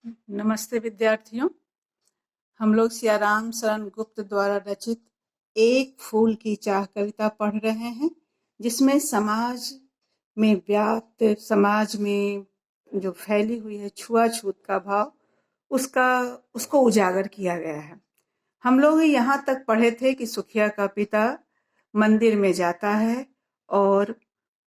नमस्ते विद्यार्थियों। हम लोग सियाराम शरण गुप्त द्वारा रचित एक फूल की चाह कविता पढ़ रहे हैं, जिसमें समाज में जो फैली हुई है छुआछूत का भाव उसको उजागर किया गया है। हम लोग यहाँ तक पढ़े थे कि सुखिया का पिता मंदिर में जाता है और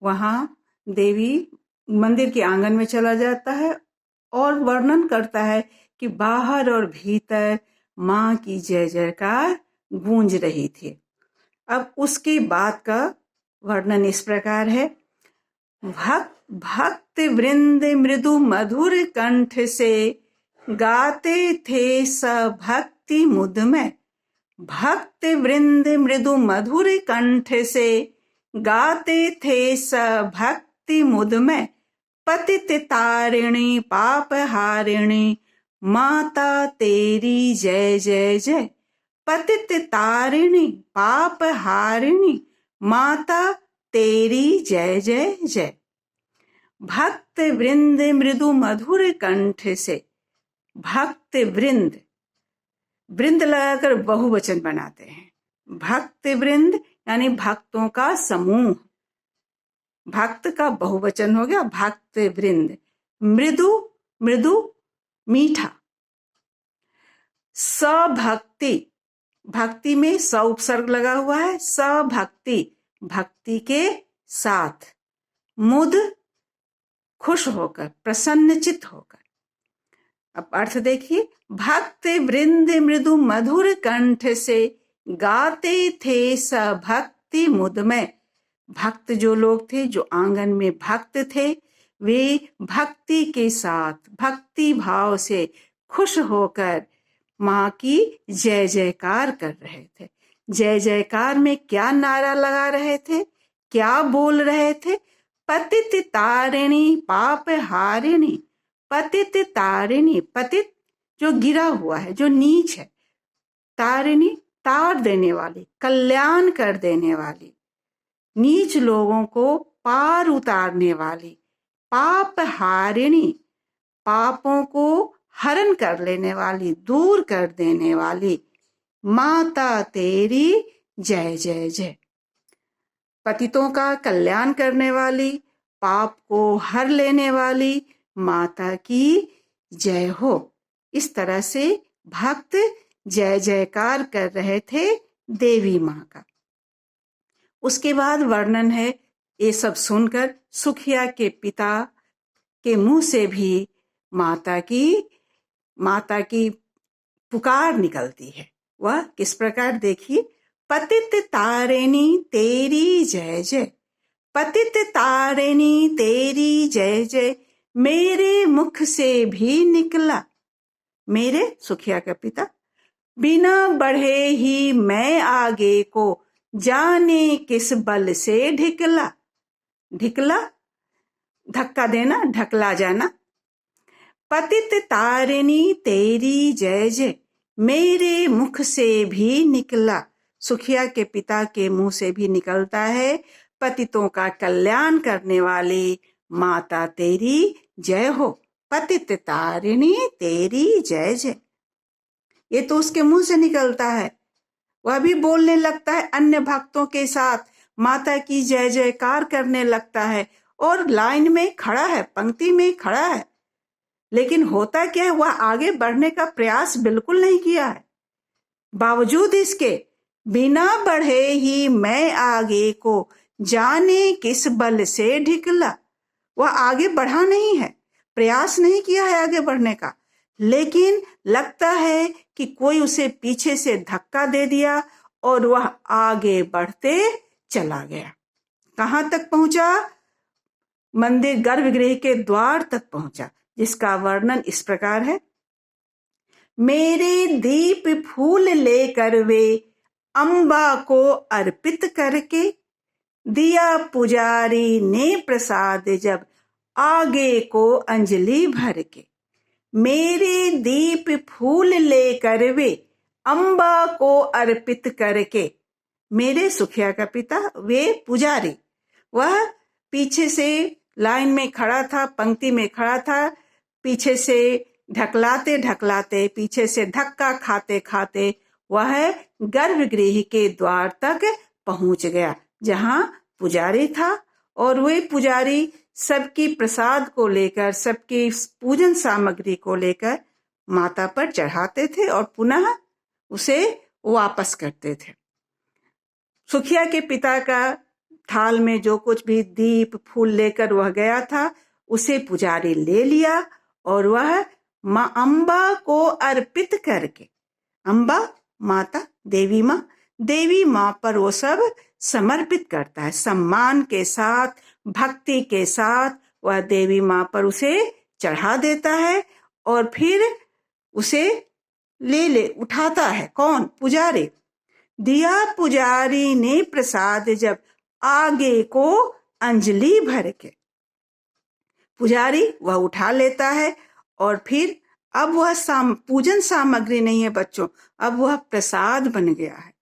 वहाँ देवी मंदिर के आंगन में चला जाता है और वर्णन करता है कि बाहर और भीतर माँ की जय जयकार गूंज रही थी। अब उसकी बात का वर्णन इस प्रकार है। भक्त वृंद मृदु मधुर कंठ से गाते थे भक्ति मुद में। भक्त वृंद मृदु मधुर कंठ से गाते थे भक्ति मुद में। पतित तारिणी पाप हारिणी माता तेरी जय जय जय। पतित तारिणी पाप हारिणी माता तेरी जय जय जय। भक्त वृंद मृदु मधुर कंठ से। भक्त वृंद, वृंद लगाकर बहुवचन बनाते हैं। भक्त वृंद यानी भक्तों का समूह। भक्त का बहुवचन हो गया भक्त वृंद। मृदु, मृदु मीठा। सभक्ति, भक्ति में स उपसर्ग लगा हुआ है। सभक्ति, भक्ति के साथ। मुद, खुश होकर, प्रसन्नचित होकर। अब अर्थ देखिए। भक्त वृंद मृदु मधुर कंठ से गाते थे भक्ति मुद में। भक्त जो लोग थे, जो आंगन में भक्त थे, वे भक्ति के साथ, भक्ति भाव से खुश होकर माँ की जय जयकार कर रहे थे। जय जयकार में क्या नारा लगा रहे थे, क्या बोल रहे थे? पतित तारिणी पाप हारिणी। पतित तारिणी, पतित जो गिरा हुआ है, जो नीच है। तारिणी तार देने वाली, कल्याण कर देने वाली, नीच लोगों को पार उतारने वाली। पाप हारिणी, पापों को हरण कर लेने वाली, दूर कर देने वाली। माता तेरी जय जय जय। पतितों का कल्याण करने वाली, पाप को हर लेने वाली माता की जय हो। इस तरह से भक्त जय जयकार कर रहे थे देवी माँ का। उसके बाद वर्णन है, ये सब सुनकर सुखिया के पिता के मुंह से भी माता की पुकार निकलती है। वह किस प्रकार देखिए। पतित तारिणी तेरी जय जय। पतित तारिणी तेरी जय जय मेरे मुख से भी निकला। मेरे सुखिया का पिता, बिना बढ़े ही मैं आगे को जाने किस बल से ढिकला। ढिकला धक्का देना, ढकला जाना। पतित तारिणी तेरी जय जय मेरे मुख से भी निकला। सुखिया के पिता के मुंह से भी निकलता है, पतितों का कल्याण करने वाली माता तेरी जय हो। पतित तारिणी तेरी जय जय, ये तो उसके मुंह से निकलता है। वह भी बोलने लगता है अन्य भक्तों के साथ, माता की जय जयकार करने लगता है और लाइन में खड़ा है, पंक्ति में खड़ा है। लेकिन होता क्या है, वह आगे बढ़ने का प्रयास बिल्कुल नहीं किया है। बावजूद इसके, बिना बढ़े ही मैं आगे को जाने किस बल से ढिकला। वह आगे बढ़ा नहीं है, प्रयास नहीं किया है आगे बढ़ने का, लेकिन लगता है कि कोई उसे पीछे से धक्का दे दिया और वह आगे बढ़ते चला गया। कहां तक पहुंचा? मंदिर गर्भगृह के द्वार तक पहुंचा, जिसका वर्णन इस प्रकार है। मेरे दीप फूल लेकर वे अम्बा को अर्पित करके, दिया पुजारी ने प्रसाद जब आगे को अंजलि भर के। मेरे दीप फूल लेकर वे अम्बा को अर्पित करके। मेरे सुखिया का पिता, वे पुजारी, वह पीछे से लाइन में खड़ा था, पंक्ति में खड़ा था, पीछे से ढकलाते ढकलाते, पीछे से धक्का खाते खाते वह गर्भगृह के द्वार तक पहुंच गया, जहां पुजारी था। और वह पुजारी सबकी प्रसाद को लेकर, सबकी पूजन सामग्री को लेकर माता पर चढ़ाते थे और पुनः उसे वापस करते थे। सुखिया के पिता का थाल में जो कुछ भी दीप फूल लेकर वह गया था, उसे पुजारी ले लिया और वह माँ अम्बा को अर्पित करके, अम्बा माता, देवी माँ पर वो सब समर्पित करता है। सम्मान के साथ, भक्ति के साथ वह देवी माँ पर उसे चढ़ा देता है और फिर उसे उठाता है। कौन? पुजारी। दिया पुजारी ने प्रसाद जब, आगे को अंजलि भर के। पुजारी वह उठा लेता है और फिर अब वह पूजन सामग्री नहीं है बच्चों, अब वह प्रसाद बन गया है।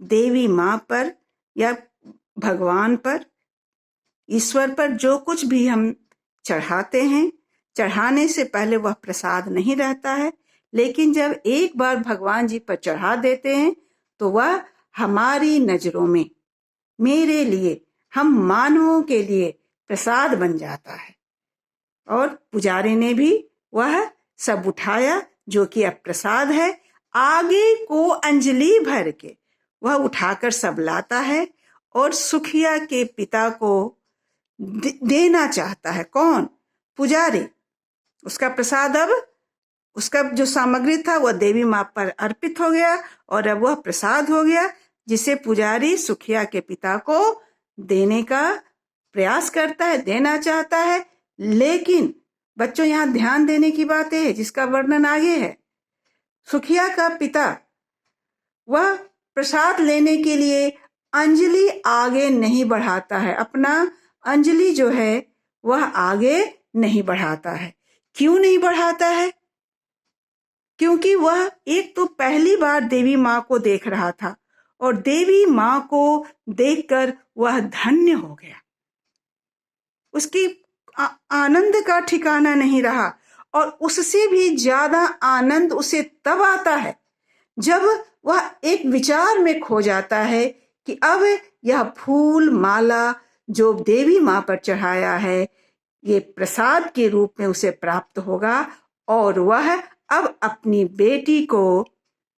देवी माँ पर या भगवान पर, ईश्वर पर जो कुछ भी हम चढ़ाते हैं, चढ़ाने से पहले वह प्रसाद नहीं रहता है, लेकिन जब एक बार भगवान जी पर चढ़ा देते हैं तो वह हमारी नजरों में, मेरे लिए, हम मानवों के लिए प्रसाद बन जाता है। और पुजारी ने भी वह सब उठाया जो कि अब प्रसाद है, आगे को अंजलि भर के वह उठाकर सब लाता है और सुखिया के पिता को देना चाहता है। कौन? पुजारी। उसका प्रसाद, अब उसका जो सामग्री था वह देवी माँ पर अर्पित हो गया और अब वह प्रसाद हो गया, जिसे पुजारी सुखिया के पिता को देने का प्रयास करता है, देना चाहता है। लेकिन बच्चों यहाँ ध्यान देने की बात है जिसका वर्णन आगे है। सुखिया का पिता वह प्रसाद लेने के लिए अंजलि आगे नहीं बढ़ाता है, अपना अंजलि जो है वह आगे नहीं बढ़ाता है। क्यों नहीं बढ़ाता है? क्योंकि वह एक तो पहली बार देवी माँ को देख रहा था और देवी माँ को देखकर वह धन्य हो गया। उसकी आनंद का ठिकाना नहीं रहा और उससे भी ज्यादा आनंद उसे तब आता है जब वह एक विचार में खो जाता है कि अब यह फूल माला जो देवी माँ पर चढ़ाया है ये प्रसाद के रूप में उसे प्राप्त होगा और वह अब अपनी बेटी को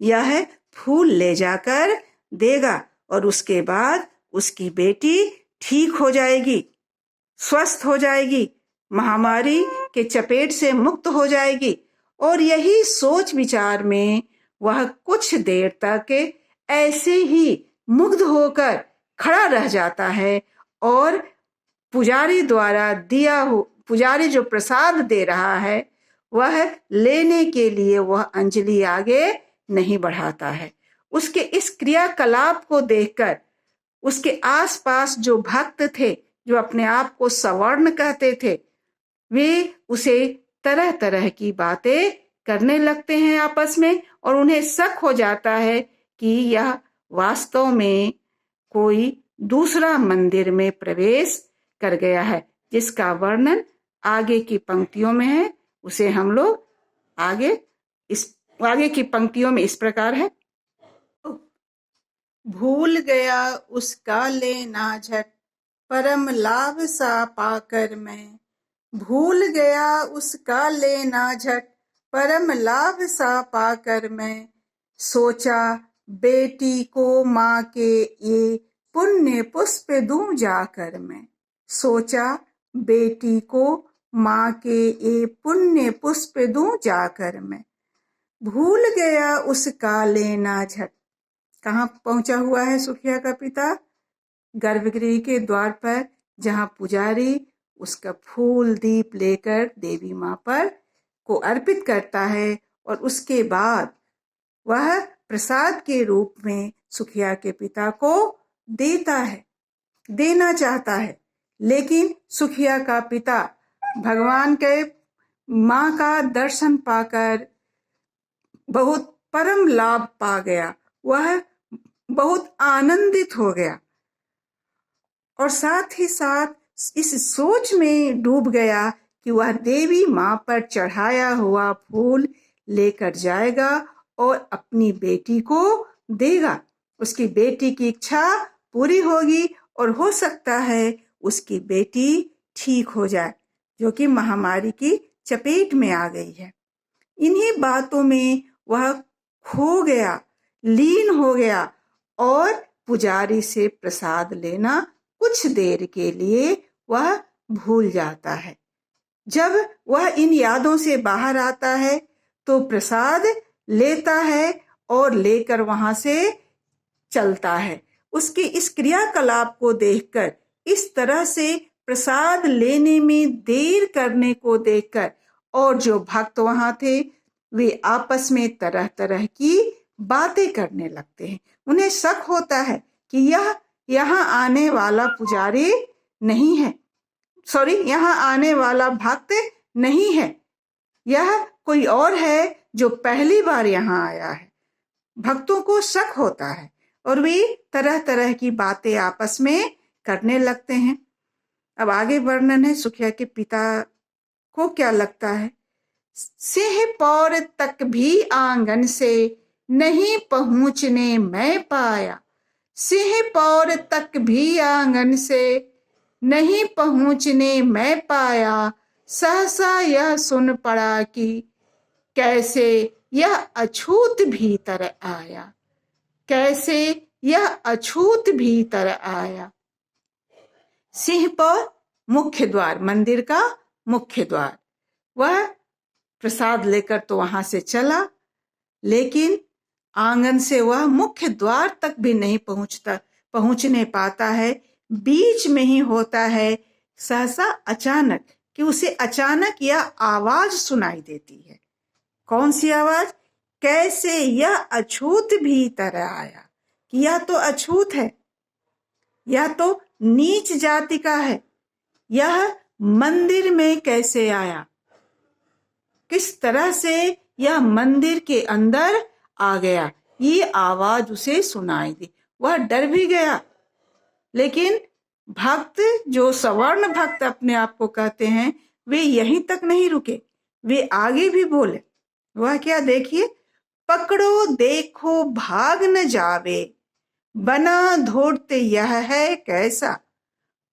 यह फूल ले जाकर देगा और उसके बाद उसकी बेटी ठीक हो जाएगी, स्वस्थ हो जाएगी, महामारी के चपेट से मुक्त हो जाएगी। और यही सोच विचार में वह कुछ देर तक ऐसे ही मुग्ध होकर खड़ा रह जाता है और पुजारी द्वारा दिया हो, पुजारी जो प्रसाद दे रहा है वह लेने के लिए वह अंजलि आगे नहीं बढ़ाता है। उसके इस क्रियाकलाप को देखकर उसके आसपास जो भक्त थे, जो अपने आप को सवर्ण कहते थे, वे उसे तरह तरह की बातें करने लगते हैं आपस में और उन्हें शक हो जाता है कि यह वास्तव में कोई दूसरा मंदिर में प्रवेश कर गया है, जिसका वर्णन आगे की पंक्तियों में है। उसे हम लोग आगे की पंक्तियों में इस प्रकार है। भूल गया उसका लेना झट, परम लाभ सा पाकर मैं। भूल गया उसका लेना झट, परम लाभ सा पाकर मैं। सोचा बेटी को माँ के ये पुण्य पुष्प दूं जाकर मैं। सोचा बेटी को माँ के ये पुण्य पुष्प दूं जाकर मैं। भूल गया उसका लेना झट। कहाँ पहुंचा हुआ है सुखिया का पिता? गर्भगृह के द्वार पर, जहां पुजारी उसका फूल दीप लेकर देवी माँ पर को अर्पित करता है और उसके बाद वह प्रसाद के रूप में सुखिया के पिता को देता है, देना चाहता है। लेकिन सुखिया का पिता भगवान के माँ का दर्शन पाकर बहुत परम लाभ पा गया, वह बहुत आनंदित हो गया और साथ ही साथ इस सोच में डूब गया कि वह देवी माँ पर चढ़ाया हुआ फूल लेकर जाएगा और अपनी बेटी को देगा। उसकी बेटी की इच्छा पूरी होगी और हो सकता है उसकी बेटी ठीक हो जाए, जो कि महामारी की चपेट में आ गई है। इन्हीं बातों में वह खो गया, लीन हो गया और पुजारी से प्रसाद लेना कुछ देर के लिए वह भूल जाता है। जब वह इन यादों से बाहर आता है तो प्रसाद लेता है और लेकर वहां से चलता है। उसके इस क्रियाकलाप को देखकर, इस तरह से प्रसाद लेने में देर करने को देखकर, और जो भक्त वहां थे वे आपस में तरह तरह की बातें करने लगते हैं। उन्हें शक होता है कि यह यहाँ आने वाला पुजारी नहीं है, यहाँ आने वाला भक्त नहीं है, यह कोई और है जो पहली बार यहाँ आया है। भक्तों को शक होता है और वे तरह तरह की बातें आपस में करने लगते हैं। अब आगे वर्णन है सुखिया के पिता को क्या लगता है। सिंह पौर तक भी आंगन से नहीं पहुंचने मैं पाया, सिंह पौर तक भी आंगन से नहीं पहुंचने मैं पाया, सहसा यह सुन पड़ा कि कैसे यह अछूत भीतर आया, कैसे यह अछूत भीतर आया। सिंहपौर मुख्य द्वार, मंदिर का मुख्य द्वार। वह प्रसाद लेकर तो वहां से चला, लेकिन आंगन से वह मुख्य द्वार तक भी नहीं पहुंचने पाता है। बीच में ही होता है सहसा अचानक कि उसे अचानक यह आवाज सुनाई देती है। कौन सी आवाज? कैसे यह अछूत भीतर आया, कि यह तो अछूत है, यह तो नीच जाति का है, यह मंदिर में कैसे आया, किस तरह से यह मंदिर के अंदर आ गया। ये आवाज उसे सुनाई दी। वह डर भी गया, लेकिन भक्त जो सवर्ण भक्त अपने आप को कहते हैं, वे यहीं तक नहीं रुके, वे आगे भी बोले। वह क्या? देखिए, पकड़ो देखो भाग न जावे, बना धोड़ते यह है कैसा,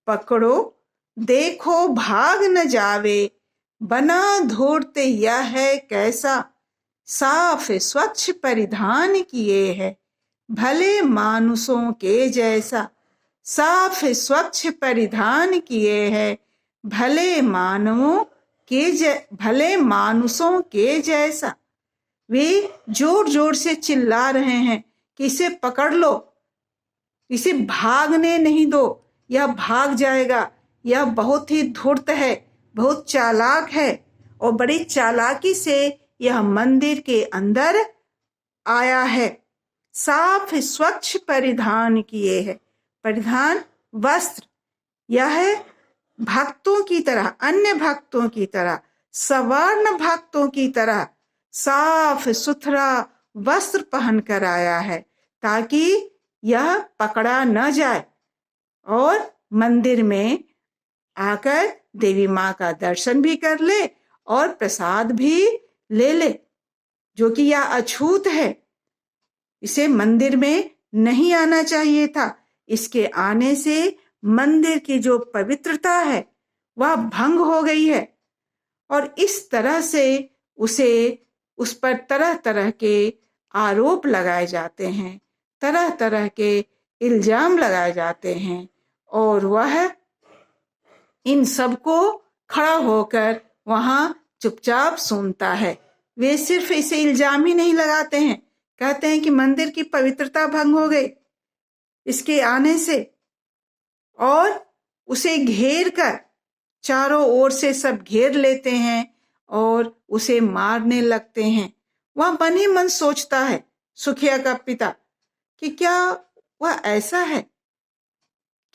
पकड़ो देखो भाग न जावे, बना धोड़ते यह है कैसा, साफ स्वच्छ परिधान किए है भले मानुषों के जैसा, साफ स्वच्छ परिधान किए है भले मानुषों के जैसा। वे जोर जोर से चिल्ला रहे हैं कि इसे पकड़ लो, इसे भागने नहीं दो, यह भाग जाएगा, यह बहुत ही धूर्त है, बहुत चालाक है और बड़ी चालाकी से यह मंदिर के अंदर आया है। साफ स्वच्छ परिधान किए है, परिधान वस्त्र, यह भक्तों की तरह, अन्य भक्तों की तरह, सवर्ण भक्तों की तरह साफ सुथरा वस्त्र पहन कर आया है, ताकि यह पकड़ा न जाए और मंदिर में आकर देवी माँ का दर्शन भी कर ले और प्रसाद भी ले ले, जो कि यह अछूत है। इसे मंदिर में नहीं आना चाहिए था। इसके आने से मंदिर की जो पवित्रता है वह भंग हो गई है और इस तरह से उस पर तरह तरह के आरोप लगाए जाते हैं, तरह तरह के इल्जाम लगाए जाते हैं और वह इन सबको खड़ा होकर वहां चुपचाप सुनता है। वे सिर्फ इसे इल्जाम ही नहीं लगाते हैं, कहते हैं कि मंदिर की पवित्रता भंग हो गई इसके आने से, और उसे घेर कर चारों ओर से सब घेर लेते हैं और उसे मारने लगते हैं। वह मन ही मन सोचता है, सुखिया का पिता, कि क्या वह ऐसा है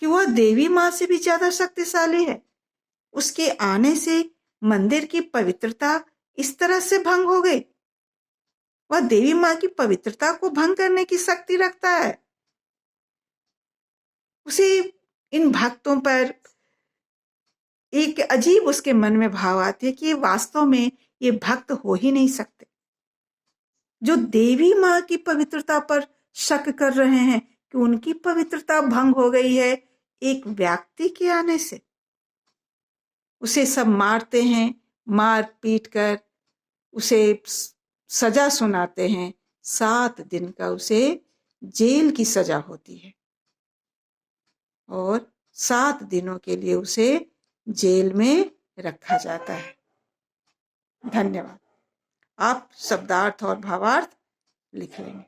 कि वह देवी माँ से भी ज्यादा शक्तिशाली है। उसके आने से मंदिर की पवित्रता इस तरह से भंग हो गई। वह देवी माँ की पवित्रता को भंग करने की शक्ति रखता है। उसे इन भक्तों पर एक अजीब उसके मन में भाव आते हैं कि वास्तव में ये भक्त हो ही नहीं सकते। जो देवी माँ की पवित्रता पर शक कर रहे हैं कि उनकी पवित्रता भंग हो गई है एक व्यक्ति के आने से, उसे सब मारते हैं, मार पीट कर उसे सजा सुनाते हैं। 7 दिन का उसे जेल की सजा होती है और 7 दिनों के लिए उसे जेल में रखा जाता है। धन्यवाद। आप शब्दार्थ और भावार्थ लिख लेंगे।